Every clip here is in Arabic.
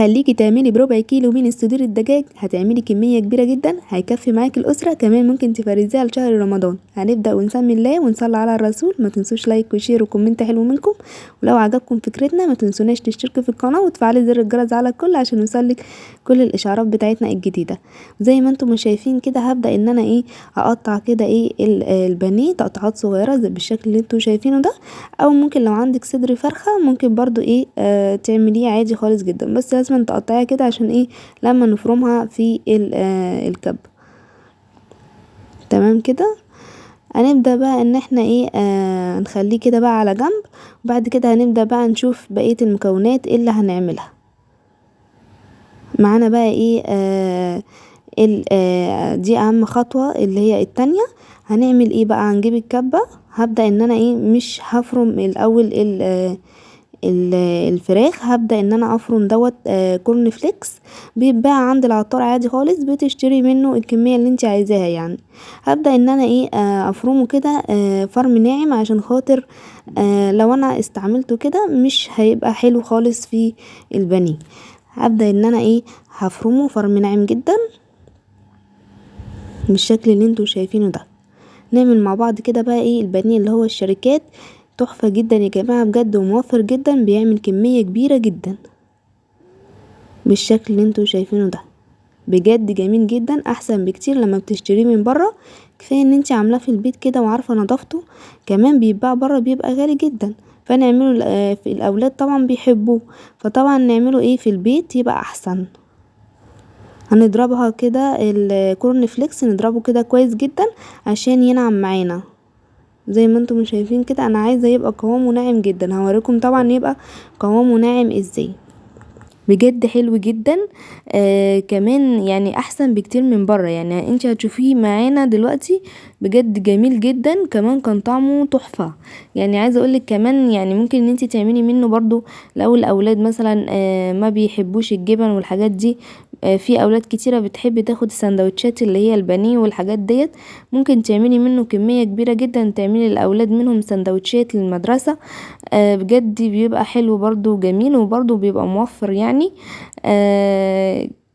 هخليكي تعملي بربع كيلو من الصدور الدجاج، هتعملي كمية كبيرة جدا هيكفي معاكي الأسرة، كمان ممكن تفرزيها لشهر رمضان. هنبدأ ونسمي الله ونصلي على الرسول. ما تنسوش لايك وشير وكومنت حلو منكم، ولو عجبكم فكرتنا ما تنسوناش تشتركوا في القناة وتفعلي زر الجرس على الكل عشان يوصلك كل الإشعارات بتاعتنا الجديدة. زي ما انتم شايفين كده هبدأ ان انا اقطع كده البانيه تقطعات صغيرة زي بالشكل اللي انتم شايفينه ده، او ممكن لو عندك صدر فرخة ممكن برضو تعمليه عادي خالص جدا، بس لازم تقطعيها كده عشان لما نفرمها في الكب. تمام كده. هنبدأ بقى ان احنا نخليه كده بقى على جنب، وبعد كده هنبدأ بقى نشوف بقية المكونات اللي هنعملها معانا بقى. دي اهم خطوة اللي هي التانية. هنعمل بقى، هنجيب الكبة. هبدأ ان انا مش هفرم الاول الفراخ، هبدأ ان انا افرم دوت كورن فليكس، بيتباع عند العطار عادي خالص، بتشتري منه الكمية اللي انت عايزاها يعني. هبدأ ان انا افرمه كده فرم ناعم، عشان خاطر لو انا استعملته كده مش هيبقى حلو خالص في البانيه. هبدأ ان انا هفرمه فرم ناعم جدا بالشكل اللي انتوا شايفينه ده. نعمل مع بعض كده بقى البانيه اللي هو الشركات، تحفة جدا يا جماعة بجد، وموفر جدا، بيعمل كمية كبيرة جدا بالشكل اللي انتوا شايفينه ده. بجد جميل جدا، احسن بكتير لما بتشتريه من بره. كفاية ان انت عاملاه في البيت كده وعارفة نظافته، كمان بيتباع بره بيبقى غالي جدا، فنعمله في الاولاد طبعا بيحبوه، فطبعا نعمله في البيت يبقى احسن. هنضربها كده الكورن فليكس، نضربه كده كويس جدا عشان ينعم معانا. زي ما انتم شايفين كده انا عايزه يبقى قوامه ناعم جدا، هوريكم طبعا يبقى قوامه ناعم ازاي. بجد حلو جدا. كمان يعني احسن بكتير من بره، يعني انت هتشوفيه معانا دلوقتي بجد جميل جدا، كمان كان طعمه تحفة. يعني عايزه اقولك كمان يعني ممكن ان انت تعملي منه برضو لو الاولاد مثلا ما بيحبوش الجبن والحاجات دي. في اولاد كتيرة بتحب تاخد السندوتشات اللي هي البانيه والحاجات ديت، ممكن تعملي منه كمية كبيرة جدا، تعملي الاولاد منهم سندوتشات للمدرسة. بجد بيبقى حلو برضو جميل، وبرضو بيبقى موفر يعني.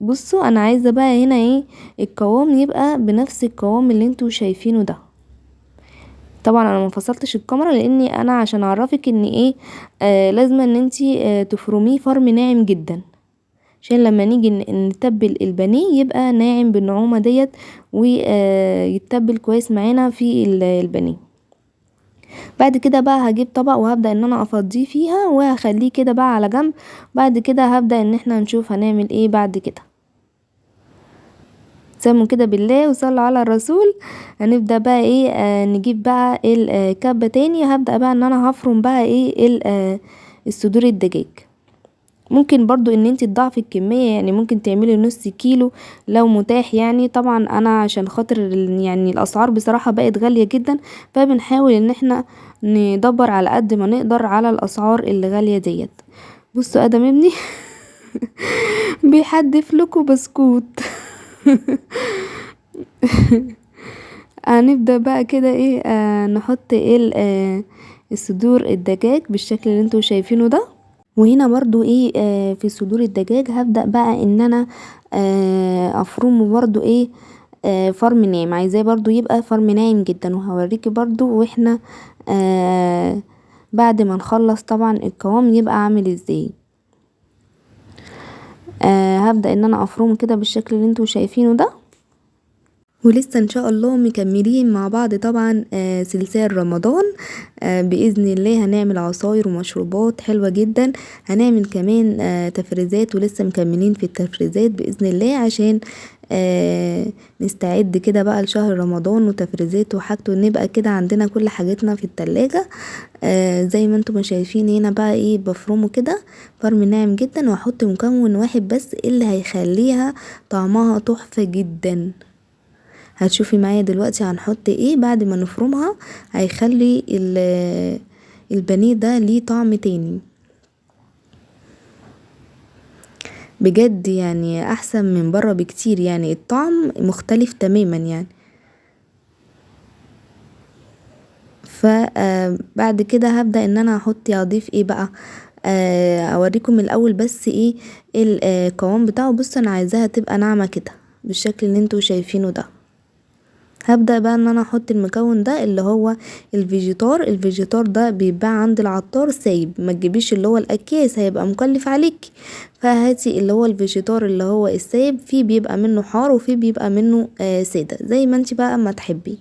بصوا انا عايزة بقى هنا القوام يبقى بنفس القوام اللي انتوا شايفينه ده. طبعا انا ما فصلتش الكاميرا لاني انا عشان اعرفك ان لازم ان انتي تفرميه فرم ناعم جدا، عشان لما نيجي نتبل البانيه يبقى ناعم بالنعومة ديت، ويتبل كويس معانا في البانيه. بعد كده بقى هجيب طبق وهبدأ ان انا افضيه فيها وهخليه كده بقى على جنب. بعد كده هبدأ ان احنا نشوف هنعمل ايه بعد كده. سموا كده بالله وصلوا على الرسول. هنبدأ بقى نجيب بقى الكبة تاني. هبدأ بقى ان انا هفرم بقى الصدور الدجاج. ممكن برضو ان انت تضاعفي الكمية، يعني ممكن تعملي نص كيلو لو متاح. يعني طبعا انا عشان خاطر يعني الاسعار بصراحة بقت غالية جدا، فبنحاول ان احنا ندبر على قد ما نقدر على الاسعار اللي غالية ديت. بصوا ادم ابني بيحدف لكم بسكوت هنبدأ بقى كده نحط الصدور الدجاج بالشكل اللي انتوا شايفينه ده. وهنا برضو في صدور الدجاج هبدأ بقى ان انا افرمه برضو فرم ناعم. عايزاه برضو يبقى فرم ناعم جدا، وهوريكي برضو واحنا بعد ما نخلص طبعا القوام يبقى عامل ازاي. هبدأ ان انا افرمه كده بالشكل اللي انتوا شايفينه ده. ولسه ان شاء الله مكملين مع بعض طبعا سلسال رمضان. باذن الله هنعمل عصاير ومشروبات حلوه جدا، هنعمل كمان تفريزات، ولسه مكملين في التفريزات باذن الله عشان نستعد كده بقى لشهر رمضان وتفريزات وحاجته، نبقى كده عندنا كل حاجتنا في التلاجة. زي ما انتم شايفين هنا بقى بفرمه كده فرم ناعم جدا، واحط مكون واحد بس اللي هيخليها طعمها تحفه جدا. هتشوفي معايا دلوقتي هنحط بعد ما نفرمها، هيخلي البانيه ده ليه طعم تاني بجد، يعني احسن من بره بكتير، يعني الطعم مختلف تماما يعني. فبعد كده هبدأ ان انا اضيف بقى اوريكم الاول بس ايه القوام بتاعه. بصوا انا عايزاها تبقى ناعمة كده بالشكل اللي انتوا شايفينه ده. هبدأ بقى ان انا احط المكون ده اللي هو الفيجيتار ده بيتباع عند العطار سايب، ما تجيبيش اللي هو الاكياس هيبقى مكلف عليك، فهاتي اللي هو الفيجيتار اللي هو السايب، فيه بيبقى منه حار وفيه بيبقى منه سادة زي ما انت بقى ما تحبي.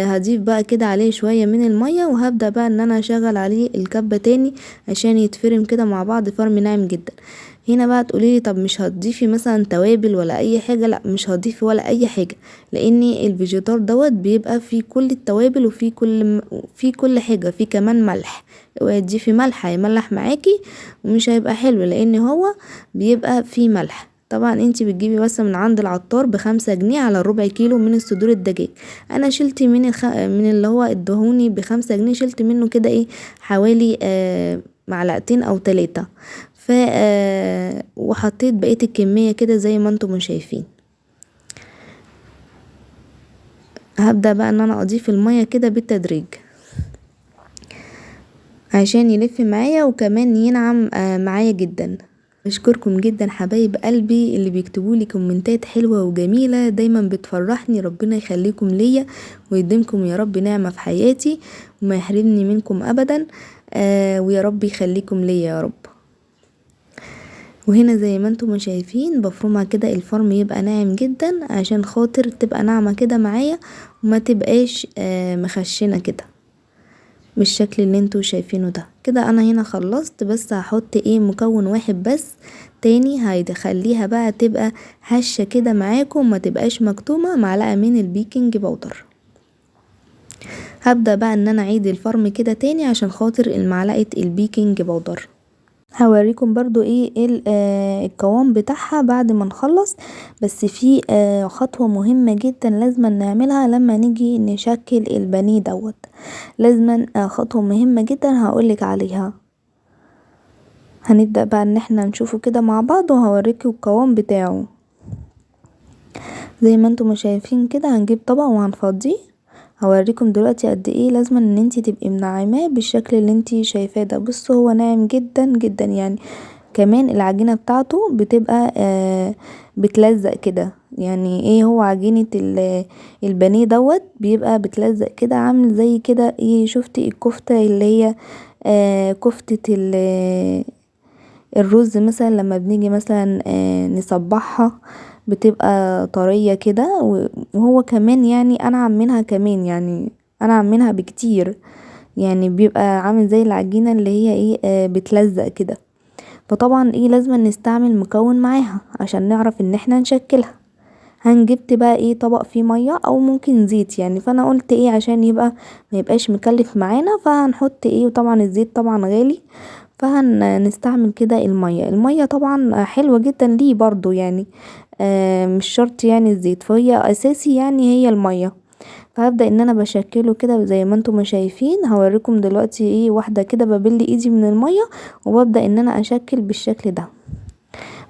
هضيف بقى كده عليه شوية من المية، وهبدأ بقى ان انا اشغل عليه الكبة تاني عشان يتفرم كده مع بعض فرم ناعم جدا. هنا بقى تقوليلي طب مش هتضيفي مثلا توابل ولا اي حاجة؟ لا مش هتضيفي ولا اي حاجة، لان الفيجيتار دوت بيبقى فيه كل التوابل وفيه كل حاجة، فيه كمان ملح. اوعي تضيفي ملح هيملح معاكي ومش هيبقى حلو، لان هو بيبقى فيه ملح. طبعا انتي بتجيبي بس من عند العطار ب5 جنيه على ربع كيلو من الصدور الدجاج. انا شلت من اللي هو الدهوني ب5 جنيه، شلت منه كده ايه حوالي معلقتين او 3. وحطيت بقية الكمية كده زي ما انتم شايفين. هبدأ بقى ان انا اضيف المية كده بالتدريج عشان يلف معايا وكمان ينعم معايا جدا. بشكركم جدا حبايب قلبي اللي بيكتبولي كومنتات حلوة وجميلة، دايما بتفرحني. ربنا يخليكم ليا ويديمكم يا رب نعمة في حياتي وما يحرمني منكم ابدا. ويا رب يخليكم ليا يا رب. وهنا زي ما انتم شايفين بفرمها كده الفرم يبقى ناعم جدا عشان خاطر تبقى ناعمة كده معايا وما تبقاش مخشنة كده بالشكل اللي انتوا شايفينه ده. كده انا هنا خلصت، بس هحط مكون واحد بس تاني هيخليها بقى تبقى هشة كده معاكم ما تبقاش مكتومة، معلقة من البيكنج باودر. هبدأ بقى ان انا اعيد الفرم كده تاني عشان خاطر المعلقة البيكنج باودر. هوريكم برضو القوام بتاعها بعد ما نخلص، بس في خطوة مهمة جدا لازم نعملها لما نيجي نشكل البانيه دوت. لازم خطوة مهمة جدا هقولك عليها. هنبدأ بقى ان احنا نشوفه كده مع بعض وهوريكم القوام بتاعه. زي ما انتم شايفين كده هنجيب طبق وهنفضيه. هوريكم دلوقتي قد ايه لازم ان انتي تبقي منعماه بالشكل اللي انتي شايفاه ده. بصوا هو ناعم جدا جدا، يعني كمان العجينة بتاعته بتبقى بتلزق كده. يعني هو عجينة البانيه دوت بيبقى بتلزق كده، عامل زي كده شفتي الكفتة اللي هي كفتة الرز مثلا لما بنيجي مثلا نصبحها بتبقى طرية كده، وهو كمان يعني انعم منها كمان، يعني انعم منها بكتير، يعني بيبقى عامل زي العجينة اللي هي بتلزق كده. فطبعا لازم نستعمل مكون معاها عشان نعرف ان احنا نشكلها. هنجبت بقى طبق فيه مية او ممكن زيت، يعني فانا قلت عشان ما يبقاش مكلف معانا فهنحط وطبعا الزيت طبعا غالي، فهنستعمل كده المية طبعا حلوة جدا ليه برضو، يعني مش شرط يعني الزيت، فهي اساسي يعني هي المية. فهبدأ ان انا بشكله كده زي ما انتم شايفين. هوريكم دلوقتي واحدة كده ببل ايدي من المية وببدأ ان انا اشكل بالشكل ده،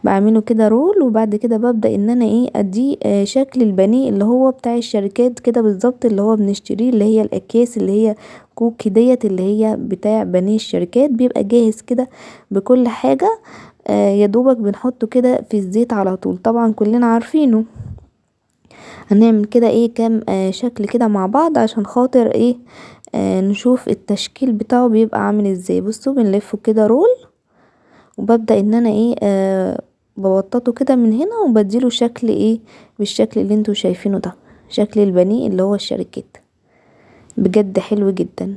بعمله كده رول، وبعد كده ببدأ ان انا ادي شكل البانيه اللي هو بتاع الشركات كده بالظبط، اللي هو بنشتريه اللي هي الاكياس اللي هي كوكي ديت، اللي هي بتاع بانيه الشركات بيبقى جاهز كده بكل حاجة. يدوبك بنحطه كده في الزيت على طول، طبعا كلنا عارفينه. هنعمل كده كام شكل كده مع بعض عشان خاطر نشوف التشكيل بتاعه بيبقى عامل ازاي. بصوا بنلفه كده رول، وببدأ ان انا ببططه كده من هنا وبديله شكل بالشكل اللي انتوا شايفينه ده، شكل البانيه اللي هو الشركات. بجد حلو جدا،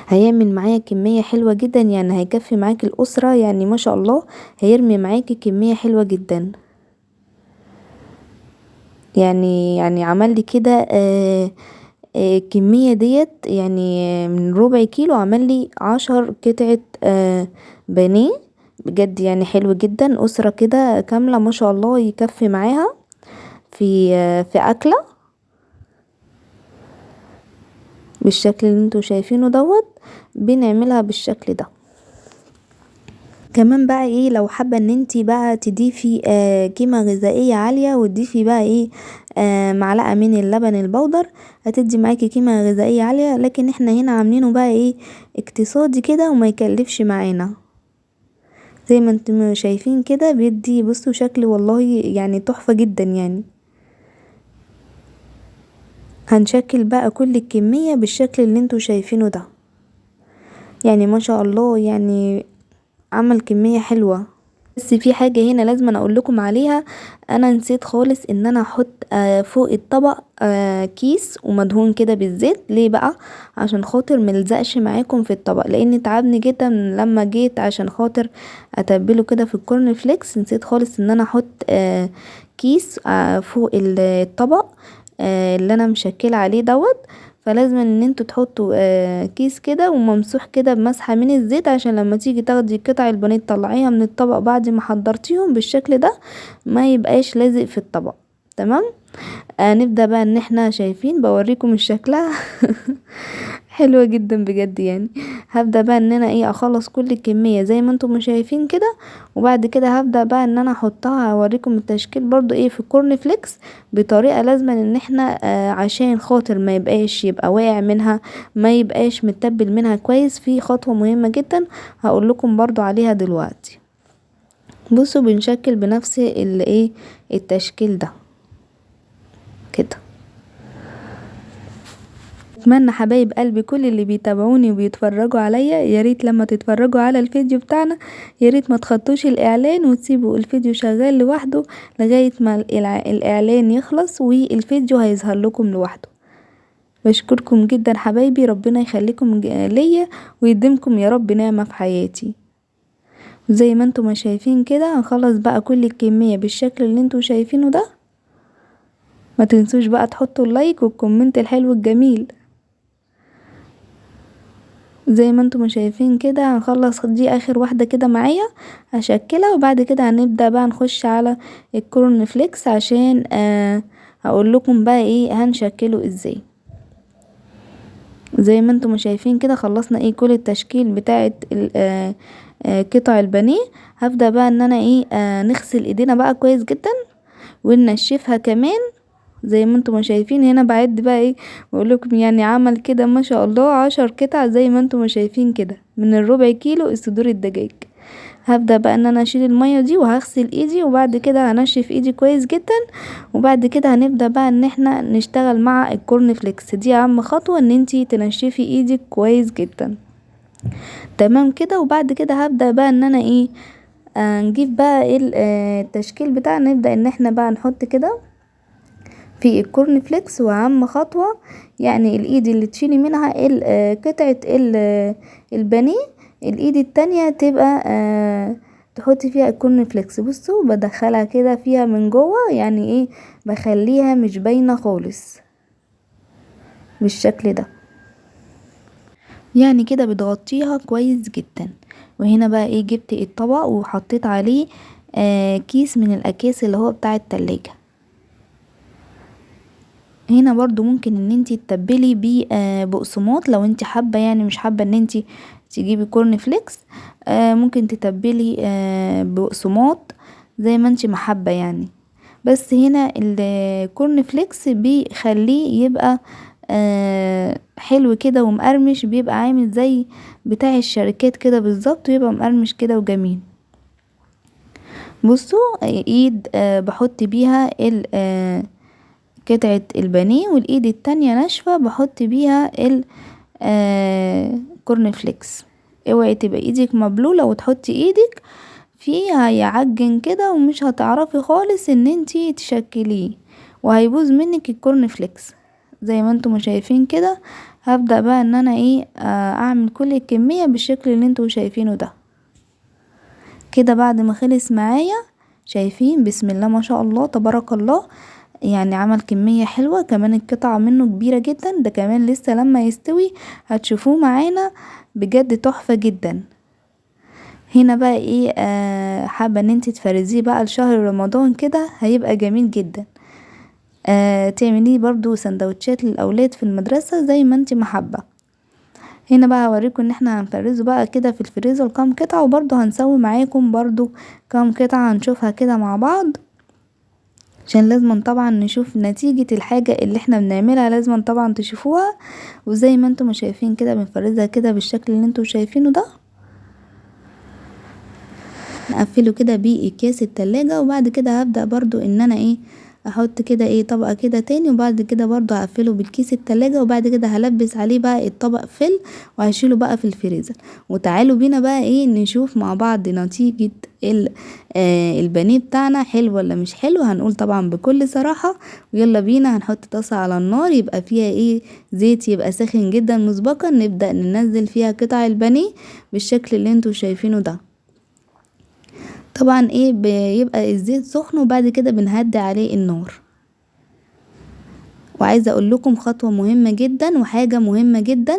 هيعمل معايا كمية حلوة جدا، يعني هيكفي معاكي الأسرة، يعني ما شاء الله هيرمي معاكي كمية حلوة جدا. يعني عمل لي كده الكمية ديت، يعني من ربع كيلو عمل لي 10 قطعة بانيه. بجد يعني حلو جدا، أسرة كده كاملة ما شاء الله يكفي معاها في أكلة بالشكل اللي انتوا شايفينه دوت. بنعملها بالشكل ده. كمان بقى ايه لو حابة ان انتي بقى تضيفي قيمة غذائية عالية وتضيفي بقى ايه معلقة من اللبن البودر، هتدي معاكي قيمة غذائية عالية. لكن احنا هنا عاملينه بقى ايه اقتصادي كده وما يكلفش معانا. زي ما انتم شايفين كده بيدي بصوا شكل والله يعني تحفة جدا يعني. هنشكل بقى كل الكمية بالشكل اللي انتوا شايفينه ده، يعني ما شاء الله يعني عمل كمية حلوة. بس في حاجة هنا لازم أنا اقول لكم عليها، انا نسيت خالص ان انا احط فوق الطبق كيس ومدهون كده بالزيت. ليه بقى؟ عشان خاطر ملزقش معاكم في الطبق، لان تعبني جدا لما جيت عشان خاطر اتبله كده في الكورن فليكس. نسيت خالص ان انا احط كيس فوق الطبق اللي انا مشكله عليه دوت. فلازم ان انتوا تحطوا كيس كده وممسوح كده بمسحة من الزيت، عشان لما تيجي تاخدي قطع البانيه تطلعيها من الطبق بعد ما حضرتيهم بالشكل ده ما يبقاش لازق في الطبق. تمام. نبدأ بقى ان احنا شايفين بوريكم الشكلها حلوة جدا بجد يعني. هبدأ بقى ان انا ايه اخلص كل الكمية زي ما انتم شايفين كده، وبعد كده هبدأ بقى ان انا احطها. اوريكم التشكيل برضو ايه في الكورن فليكس بطريقة لازما ان احنا عشان خاطر ما يبقاش يبقى واقع منها، ما يبقاش متبل منها كويس. في خطوة مهمة جدا هقول لكم برضو عليها دلوقتي. بصوا بنشكل بنفس الايه التشكيل ده كده. اتمنى حبايب قلبي كل اللي بيتابعوني وبيتفرجوا عليا يا ريت لما تتفرجوا على الفيديو بتاعنا يا ريت ما تخطوش الاعلان وتسيبوا الفيديو شغال لوحده لغاية ما الاعلان يخلص والفيديو هيظهر لكم لوحده. بشكركم جدا حبايبي، ربنا يخليكم ليا ويديمكم يا رب نعمة في حياتي. زي ما انتم ما شايفين كده هنخلص بقى كل الكمية بالشكل اللي انتم شايفينه ده. ما تنسوش بقى تحطوا اللايك والكومنت الحلو الجميل. زي ما انتم شايفين كده هنخلص دي اخر واحدة كده معايا هشكلها، وبعد كده هنبدأ بقى نخش على الكورن فليكس عشان هقول لكم بقى ايه هنشكله ازاي. زي ما انتم شايفين كده خلصنا ايه كل التشكيل بتاعة قطع البانيه. هبدأ بقى ان انا ايه نغسل ايدينا بقى كويس جدا وننشفها كمان. زي ما انتم شايفين هنا بعد بقى ايه بقول لكم يعني عمل كده ما شاء الله 10 قطع زي ما انتم شايفين كده من الربع كيلو صدور الدجاج. هبدأ بقى ان انا اشيل المية دي وهغسل ايدي وبعد كده هنشف ايدي كويس جدا. وبعد كده هنبدأ بقى ان احنا نشتغل مع الكورن فليكس. دي اهم خطوة ان انتي تنشفي ايدك كويس جدا. تمام كده. وبعد كده هبدأ بقى ان انا ايه نجيب بقى ايه التشكيل بتاعنا. نبدأ ان احنا بقى نحط كده في الكورن فليكس. واهم خطوة يعني الايد اللي تشيلي منها قطعة البانيه، الايد التانية تبقى تحطي فيها الكورن فليكس. بصوا بدخلها كده فيها من جوه يعني ايه بخليها مش باينة خالص بالشكل ده يعني كده بتغطيها كويس جدا. وهنا بقى ايه جبت الطبق وحطيت عليه كيس من الاكياس اللي هو بتاع التلاجة. هنا برضو ممكن ان انتي تتبلي بقسماط لو انتي حابة، يعني مش حابة ان انتي تجيبي كورن فليكس ممكن تتبلي بقسماط زي ما انتي محبة يعني. بس هنا الكورن فليكس بيخليه يبقى حلو كده ومقرمش، بيبقى عامل زي بتاع الشركات كده بالظبط، ويبقى مقرمش كده وجميل. بصوا ايد بحط بيها قطعة البانيه والايد التانية ناشفة بحط بيها كورن فليكس. اوعي تبقى ايدك مبلولة وتحطي ايدك فيه هيعجن كده ومش هتعرفي خالص ان انتي تشكليه وهيبوظ منك الكورن فليكس. زي ما انتم شايفين كده هبدأ بقى ان انا ايه اعمل كل الكمية بالشكل اللي انتم شايفينه ده كده. بعد ما خلص معايا شايفين بسم الله ما شاء الله تبارك الله، يعني عمل كمية حلوة. كمان القطعة منه كبيرة جدا، ده كمان لسه لما يستوي هتشوفوه معانا بجد تحفة جدا. هنا بقى ايه حابة ان انت تفرزيه بقى لشهر رمضان كده هيبقى جميل جدا. تعمليه برضو سندوتشات للاولاد في المدرسة زي ما انت محبة. هنا بقى هوريكم ان احنا هنفرزه بقى كده في الفريزر كام قطعة، وبرضو هنسوي معاكم برضو كام قطعة هنشوفها كده مع بعض، عشان لازم طبعا نشوف نتيجة الحاجة اللي احنا بنعملها، لازم طبعا تشوفوها. وزي ما انتم شايفين كده بنفرزها كده بالشكل اللي انتم شايفينه ده. نقفله كده باكياس التلاجة، وبعد كده هبدأ برضو ان انا احط كده طبقة كده تاني، وبعد كده برضو هقفله بالكيس التلاجة، وبعد كده هلبس عليه بقى الطبق فل، وهشيله بقى في الفريزر. وتعالوا بينا بقى نشوف مع بعض نتيجة البانيه بتاعنا حلو ولا مش حلو. هنقول طبعا بكل صراحة. ويلا بينا هنحط طاسة على النار يبقى فيها زيت يبقى ساخن جدا مسبقا، نبدأ ننزل فيها قطع البانيه بالشكل اللي انتوا شايفينه ده. طبعا بيبقى الزيت سخن، وبعد كده بنهدي عليه النار. وعايزه اقول لكم خطوه مهمه جدا وحاجه مهمه جدا،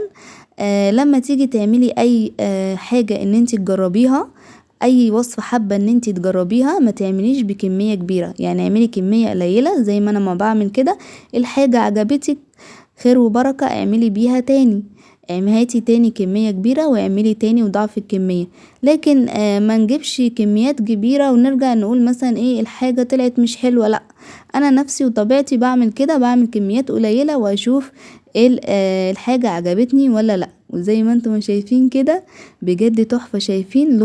لما تيجي تعملي اي حاجه ان انت تجربيها، اي وصفه حابه ان انت تجربيها، ما تعمليش بكميه كبيره، يعني اعملي كميه قليله زي ما انا ما بعمل كده. الحاجه عجبتك خير وبركه، اعملي بيها تاني، هاتي تاني كمية كبيرة واعملي تاني وضعف الكمية. لكن ما نجيبش كميات كبيرة ونرجع نقول مثلا الحاجة طلعت مش حلوة. لا، انا نفسي وطبيعتي بعمل كده، بعمل كميات قليلة واشوف الحاجة عجبتني ولا لا. وزي ما انتم شايفين كده بجد تحفة. شايفين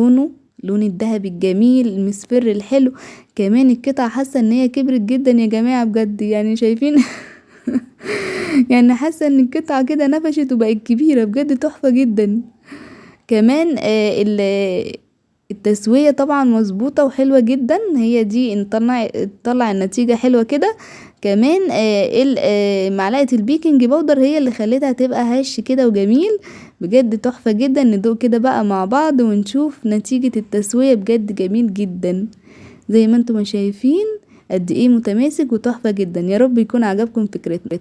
لون الذهبي الجميل المصفر الحلو. كمان القطعة حاسة ان هي كبرت جدا يا جماعة بجد، يعني شايفين يعني حاسة ان القطعة كده نفشت وبقت كبيرة بجد تحفة جدا. كمان التسوية طبعا مظبوطة وحلوة جدا، هي دي نطلع النتيجة حلوة كده. كمان معلقة البيكنج باودر هي اللي خلتها تبقى هش كده وجميل بجد تحفة جدا. ندوق كده بقى مع بعض ونشوف نتيجة التسوية، بجد جميل جدا زي ما انتم شايفين قد ايه متماسك وتحفة جدا. يا رب يكون عجبكم فكرتنا.